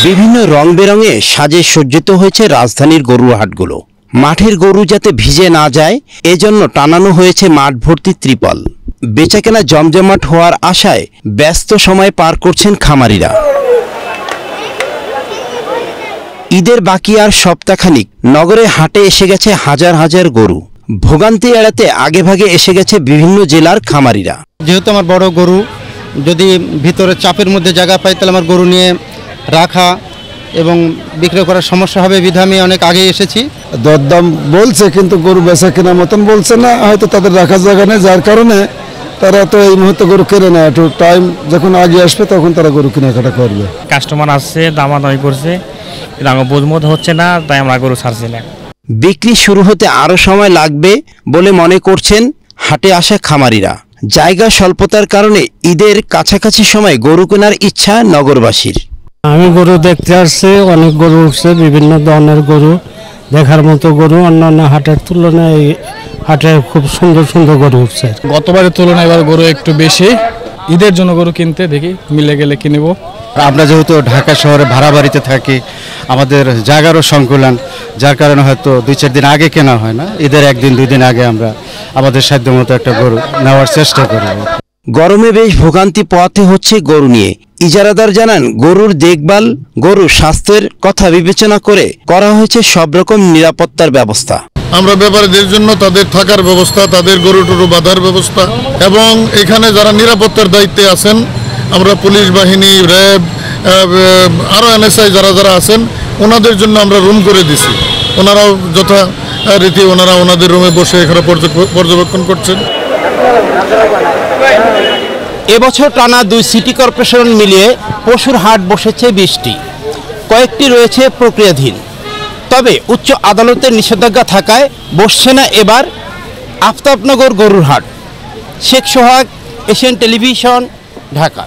বিভিন্ন রং বেরঙে সাজে সজ্জিত হয়েছে রাজধানীর গরুর হাটগুলো। মাঠের গরু যাতে ভিজে না যায় এজন্য টানানো হয়েছে মাঠ ভর্তি ত্রিপল। বেচাকেনা জমজমাট হওয়ার আশায় ব্যস্ত সময় পার করছেন খামারিরা। ঈদের বাকি আর সপ্তাহখানিক, নগরে হাটে এসে গেছে হাজার হাজার গরু। ভোগান্তি এড়াতে আগেভাগে এসে গেছে বিভিন্ন জেলার খামারিরা। যেহেতু আমার বড় গরু, যদি ভিতরে চাপের মধ্যে জায়গা পাই তাহলে আমার গরু নিয়ে রাখা এবং বিক্রয় করার সমস্যা হবে বিধায় আমি অনেক আগে এসেছি। দরদাম বলছে কিন্তু গরু বেচা কেনার মতন বলছে না, হয়তো তাদের রাখার জায়গা নেই, যার কারণে তারা তো এই মুহূর্তে গরু কেনে না। একটু টাইম যখন আগে আসবে তখন তারা গরু কেনাকাটা করবে। কাস্টমার আসছে, দামাদামি করছে, আমার বোধমত হচ্ছে না, তাই আমরা গরু ছাড়ছি না। বিক্রি শুরু হতে আরও সময় লাগবে বলে মনে করছেন হাটে আসা খামারিরা। জায়গা স্বল্পতার কারণে ঈদের কাছাকাছি সময় গরু কেনার ইচ্ছা নগরবাসীর। আমি গরু দেখতে আসছি, অনেক গরু উঠছে, বিভিন্ন ধরনের গরু, দেখার মতো গরু। অন্যান্য হাটের তুলনায় হাটে খুব সুন্দর সুন্দর গরু উঠছে। গতবারের তুলনায় এবার গরু একটু বেশি। ঈদের জন্য গরু কিনতে দেখি মিলে গেলে কিনব। আমরা যেহেতু ঢাকা শহরে ভাড়া বাড়িতে থাকি, আমাদের জায়গারও সংকুলান, যার কারণে হয়তো 2-4 দিন আগে কেনা হয় না। ঈদের 1-2 দিন আগে আমরা আমাদের সাধ্যমতো একটা গরু নেওয়ার চেষ্টা করি। গরমে বেশ ভোগান্তি পোহাতে হচ্ছে গরু নিয়ে। ইজারাদার জানান, গরুর দেখভাল, গরুর স্বাস্থ্যের কথা বিবেচনা করে করা হয়েছে সব রকম নিরাপত্তার ব্যবস্থা। আমরা ব্যাপারীদের জন্য তাদের থাকার ব্যবস্থা, তাদের গরু টরু বাঁধার ব্যবস্থা, এবং এখানে যারা নিরাপত্তার দায়িত্বে আছেন, আমরা পুলিশ বাহিনী, র্যাব, আরও NSI যারা যারা আছেন, ওনাদের জন্য আমরা রুম করে দিছি। ওনারাও যথারীতি ওনাদের রুমে বসে এখানে পর্যবেক্ষণ করছেন। এবছর টানা 2 সিটি কর্পোরেশন মিলিয়ে পশুর হাট বসেছে 20টি, কয়েকটি রয়েছে প্রক্রিয়াধীন। তবে উচ্চ আদালতের নিষেধাজ্ঞা থাকায় বসছে না এবার আফতাবনগর গরুর হাট। শেখ সোহাগ, এশিয়ান টেলিভিশন, ঢাকা।